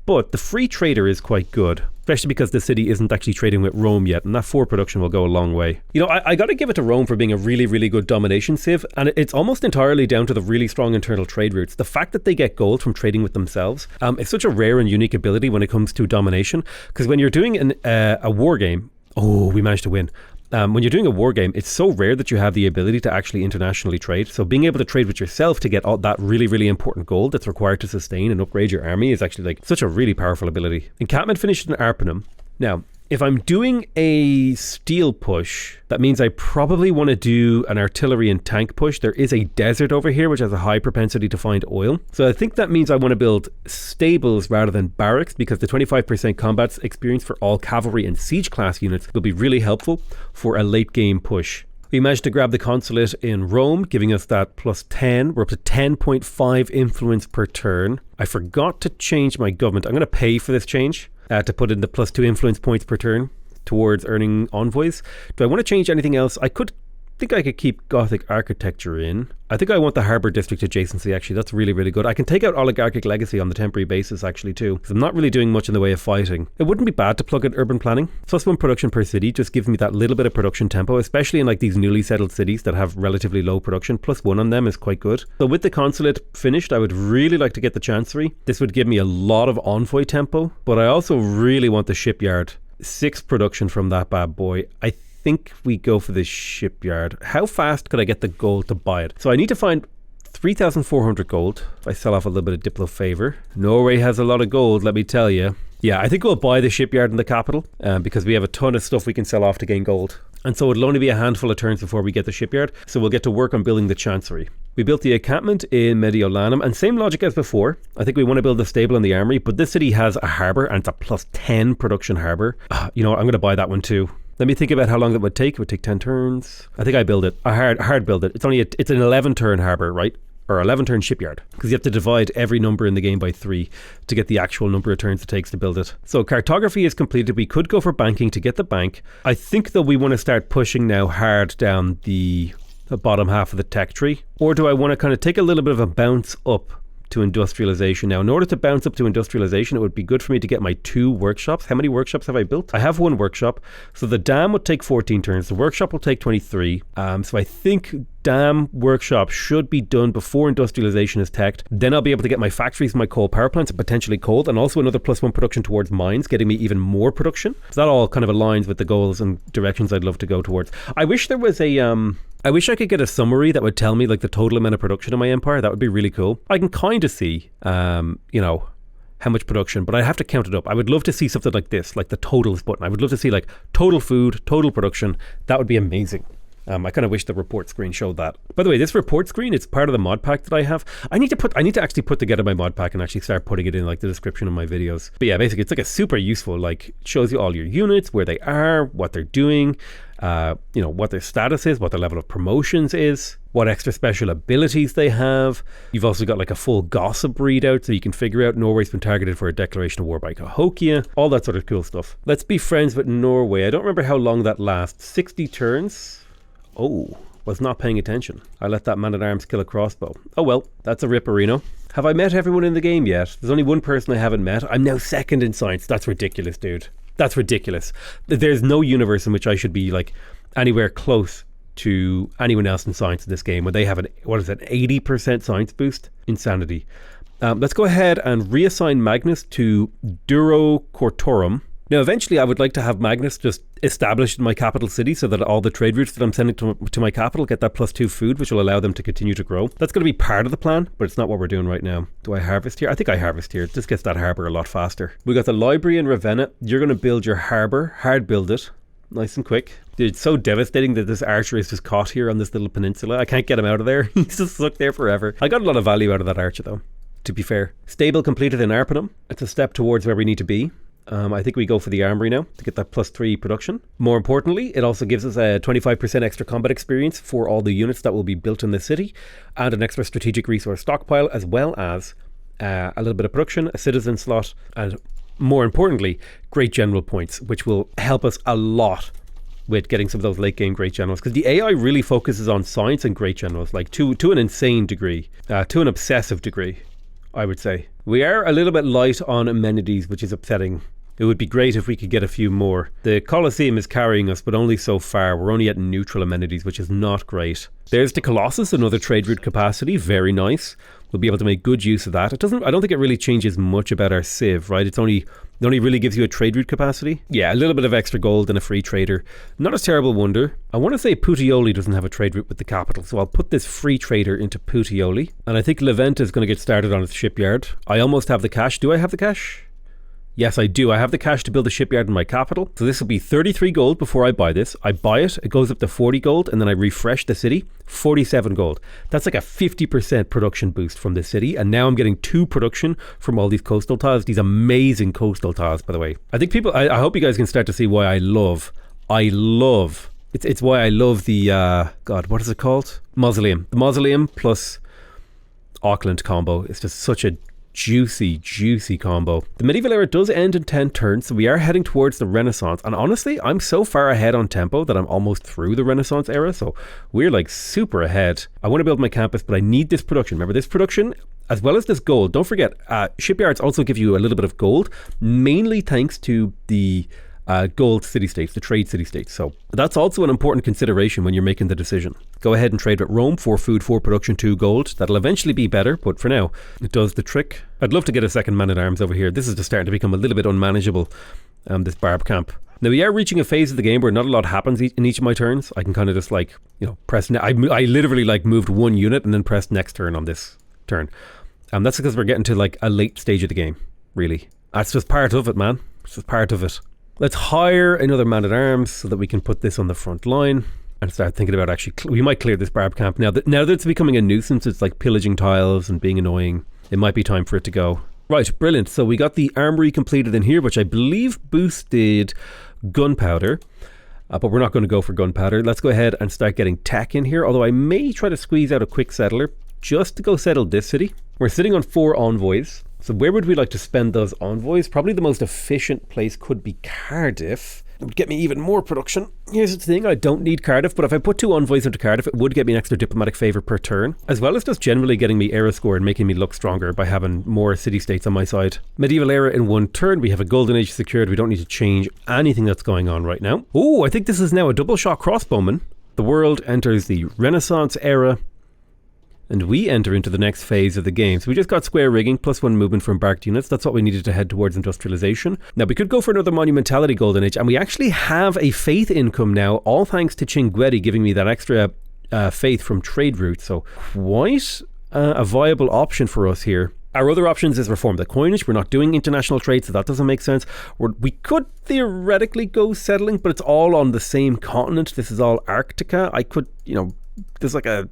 but the free trader is quite good. Especially because the city isn't actually trading with Rome yet, and that 4 production will go a long way. I got to give it to Rome for being a really, really good domination civ, and it's almost entirely down to the really strong internal trade routes. The fact that they get gold from trading with themselves is such a rare and unique ability when it comes to domination, because when you're doing a war game, we managed to win. When you're doing a war game, it's so rare that you have the ability to actually internationally trade. So being able to trade with yourself to get all that really, really important gold that's required to sustain and upgrade your army is actually like such a really powerful ability. Encampment finished in Arpinum. Now, if I'm doing a steel push, that means I probably want to do an artillery and tank push. There is a desert over here which has a high propensity to find oil. So I think that means I want to build stables rather than barracks, because the 25% combat experience for all cavalry and siege class units will be really helpful for a late game push. We managed to grab the consulate in Rome, giving us that +10. We're up to 10.5 influence per turn. I forgot to change my government. I'm going to pay for this change. To put in the +2 influence points per turn towards earning envoys. Do I want to change anything else? I could keep Gothic architecture in. I think I want the harbour district adjacency, actually. That's really, really good. I can take out oligarchic legacy on the temporary basis, actually, too, because I'm not really doing much in the way of fighting. It wouldn't be bad to plug in urban planning. +1 production per city just gives me that little bit of production tempo, especially in like these newly settled cities that have relatively low production. +1 on them is quite good. So with the consulate finished, I would really like to get the chancery. This would give me a lot of envoy tempo, but I also really want the shipyard. 6 production from that bad boy. I think we go for this shipyard. How fast could I get the gold to buy it? So I need to find 3,400 gold. If I sell off a little bit of Diplo favor. Norway has a lot of gold, let me tell you. Yeah, I think we'll buy the shipyard in the capital because we have a ton of stuff we can sell off to gain gold. And so it'll only be a handful of turns before we get the shipyard. So we'll get to work on building the chancery. We built the encampment in Mediolanum, and same logic as before. I think we want to build a stable in the armory, but this city has a harbour and it's a +10 production harbour. You know what, I'm going to buy that one too. Let me think about how long that would take. It would take 10 turns. I think I build it. I hard build it. It's an 11 turn harbour, right? or 11 turn shipyard, because you have to divide every number in the game by 3 to get the actual number of turns it takes to build it. So cartography is completed. We could go for banking to get the bank. I think though we want to start pushing now hard down the bottom half of the tech tree, or do I want to kind of take a little bit of a bounce up to industrialization? Now, in order to bounce up to industrialization, it would be good for me to get my 2 workshops. How many workshops have I built? I have 1 workshop. So the dam would take 14 turns. The workshop will take 23. So I think dam workshop should be done before industrialization is teched. Then I'll be able to get my factories and my coal power plants and potentially coal, and also another +1 production towards mines, getting me even more production. So that all kind of aligns with the goals and directions I'd love to go towards. I wish there was I wish I could get a summary that would tell me like the total amount of production in my empire. That would be really cool. I can kind of see, you know, how much production, but I have to count it up. I would love to see something like this, like the totals button. I would love to see like total food, total production. That would be amazing. I kind of wish the report screen showed that. By the way, this report screen, it's part of the mod pack that I have. I need to actually put together my mod pack and actually start putting it in like the description of my videos. But yeah, basically it's like a super useful, like shows you all your units, where they are, what they're doing, you know, what their status is, what their level of promotions is, what extra special abilities they have. You've also got like a full gossip readout, so you can figure out Norway's been targeted for a declaration of war by Cahokia, all that sort of cool stuff. Let's be friends with Norway. I don't remember how long that lasts. 60 turns. Oh, was not paying attention. I let that man-at-arms kill a crossbow. Oh well, that's a ripperino. Have I met everyone in the game yet? There's only 1 person I haven't met. I'm now 2nd in science. That's ridiculous, dude. That's ridiculous. There's no universe in which I should be like anywhere close to anyone else in science in this game when they have an, what is it, 80% science boost? Insanity. Let's go ahead and reassign Magnus to Duro Cortorum. Now, eventually I would like to have Magnus just established in my capital city so that all the trade routes that I'm sending to my capital get that +2 food, which will allow them to continue to grow. That's going to be part of the plan, but it's not what we're doing right now. Do I harvest here? I think I harvest here. It just gets that harbour a lot faster. We got the library in Ravenna. You're going to build your harbour, hard build it, nice and quick. Dude, it's so devastating that this archer is just caught here on this little peninsula. I can't get him out of there. He's just stuck there forever. I got a lot of value out of that archer though, to be fair. Stable completed in Arpinum. It's a step towards where we need to be. I think we go for the armory now to get that +3 production. More importantly, it also gives us a 25% extra combat experience for all the units that will be built in the city, and an extra strategic resource stockpile, as well as a little bit of production, a citizen slot, and more importantly, great general points, which will help us a lot with getting some of those late game great generals, because the AI really focuses on science and great generals, like to an insane degree, to an obsessive degree, I would say. We are a little bit light on amenities, which is upsetting. It would be great if we could get a few more. The Colosseum is carrying us, but only so far. We're only at neutral amenities, which is not great. There's the Colossus, another trade route capacity. Very nice. We'll be able to make good use of that. I don't think it really changes much about our civ, right? It only really gives you a trade route capacity. Yeah, a little bit of extra gold and a free trader. Not a terrible wonder. I want to say Puteoli doesn't have a trade route with the capital, so I'll put this free trader into Puteoli. And I think Levent is going to get started on its shipyard. I almost have the cash. Do I have the cash? Yes, I do. I have the cash to build a shipyard in my capital. So this will be 33 gold before I buy this. I buy it, it goes up to 40 gold, and then I refresh the city, 47 gold. That's like a 50% production boost from this city. And now I'm getting 2 production from all these coastal tiles. These amazing coastal tiles, by the way. I think people, I hope you guys can start to see why I love, it's why I love the, God, what is it called? Mausoleum. The Mausoleum plus Auckland combo. It's just such a juicy combo. The medieval era does end in 10 turns, so we are heading towards the Renaissance, and honestly I'm so far ahead on tempo that I'm almost through the Renaissance era, so we're like super ahead. I want to build my campus, but I need this production. Remember, this production as well as this gold. Don't forget, shipyards also give you a little bit of gold, mainly thanks to the gold city-states, the trade city-states. So that's also an important consideration when you're making the decision. Go ahead and trade with Rome, 4 food, 4 production, 2 gold. That'll eventually be better, but for now, it does the trick. I'd love to get a second man-at-arms over here. This is just starting to become a little bit unmanageable, this barb camp. Now we are reaching a phase of the game where not a lot happens in each of my turns. I can kind of just like, you know, press, I literally like moved 1 unit and then pressed next turn on this turn. That's because we're getting to like a late stage of the game, really. That's just part of it, man. It's just part of it. Let's hire another man-at-arms so that we can put this on the front line and start thinking about actually, we might clear this barb camp. Now that it's becoming a nuisance, it's like pillaging tiles and being annoying. It might be time for it to go. Right, brilliant. So we got the armory completed in here, which I believe boosted gunpowder. But we're not going to go for gunpowder. Let's go ahead and start getting tech in here, although I may try to squeeze out a quick settler just to go settle this city. We're sitting on 4 envoys. So where would we like to spend those envoys? Probably the most efficient place could be Cardiff. It would get me even more production. Here's the thing, I don't need Cardiff, but if I put 2 envoys into Cardiff, it would get me an extra diplomatic favour per turn, as well as just generally getting me era score and making me look stronger by having more city-states on my side. Medieval era in 1 turn, we have a golden age secured, we don't need to change anything that's going on right now. Oh, I think this is now a double shot crossbowman. The world enters the Renaissance era, and we enter into the next phase of the game. So we just got square rigging, +1 movement for embarked units. That's what we needed to head towards industrialization. Now we could go for another monumentality golden age, and we actually have a faith income now, all thanks to Chinguetti giving me that extra faith from trade routes. So quite a viable option for us here. Our other options is reform the coinage. We're not doing international trade, so that doesn't make sense. We could theoretically go settling, but it's all on the same continent. This is all Arctica. I could, there's like a,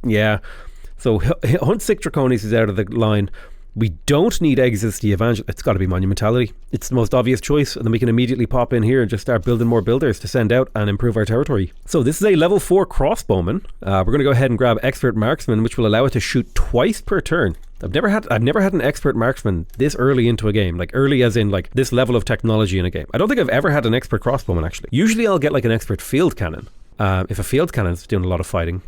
yeah. So Hunt Sick Draconis is out of the line. We don't need Exodus the Evangel. It's got to be Monumentality. It's the most obvious choice, and then we can immediately pop in here and just start building more builders to send out and improve our territory. So this is a level 4 crossbowman. We're going to go ahead and grab Expert Marksman, which will allow it to shoot twice per turn. I've never had an Expert Marksman this early into a game, like early as in like this level of technology in a game. I don't think I've ever had an Expert Crossbowman actually. Usually I'll get like an Expert Field Cannon if a Field Cannon's doing a lot of fighting.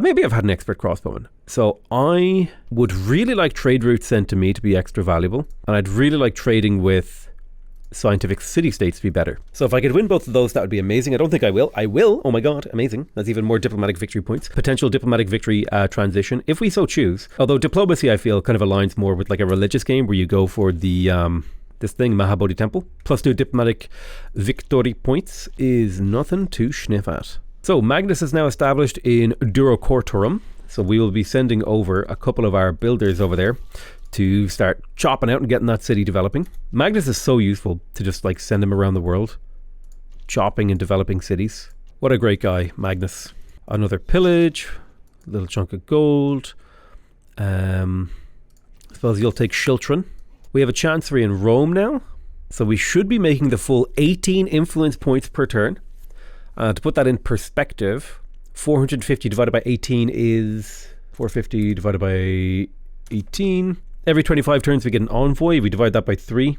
Maybe I've had an Expert Crossbowman. So I would really like trade routes sent to me to be extra valuable, and I'd really like trading with scientific city-states to be better. So if I could win both of those, that would be amazing. I don't think I will. I will. Oh my god, amazing. That's even more diplomatic victory points. Potential diplomatic victory transition, if we so choose. Although diplomacy, I feel, kind of aligns more with like a religious game where you go for the this thing, Mahabodhi Temple. +2 diplomatic victory points is nothing to sniff at. So Magnus is now established in Durocortorum, so we will be sending over a couple of our builders over there to start chopping out and getting that city developing. Magnus is so useful to just like send him around the world, chopping and developing cities. What a great guy, Magnus. Another pillage, a little chunk of gold. I suppose you'll take Shiltron. We have a chancery in Rome now, so we should be making the full 18 influence points per turn. To put that in perspective, 450 divided by 18 is 450 divided by 18. Every 25 turns we get an envoy. We divide that by 3.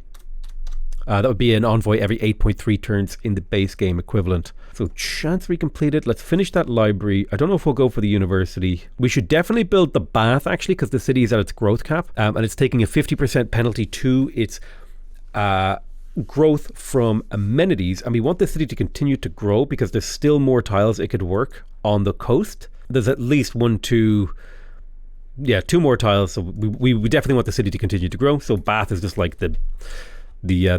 That would be an envoy every 8.3 turns in the base game equivalent. So chancery completed. Let's finish that library. I don't know if we'll go for the university. We should definitely build the bath actually, because the city is at its growth cap, and it's taking a 50% penalty to its growth from amenities, and we want the city to continue to grow because there's still more tiles it could work on the coast. There's at least 2 more tiles, so we definitely want the city to continue to grow. So Bath is just like the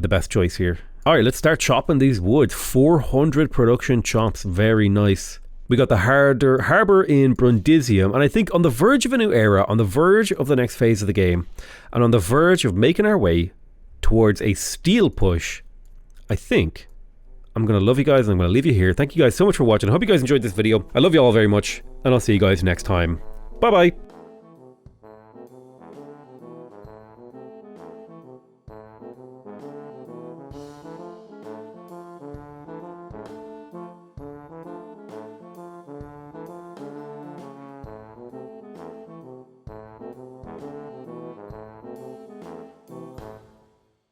best choice here. All right, let's start chopping these woods. 400 production chops, very nice. We got the harbour in Brundisium, and I think on the verge of a new era, on the verge of the next phase of the game, and on the verge of making our way towards a steel push. I think I'm going to love you guys, and I'm going to leave you here. Thank you guys so much for watching. I hope you guys enjoyed this video. I love you all very much, and I'll see you guys next time. Bye bye.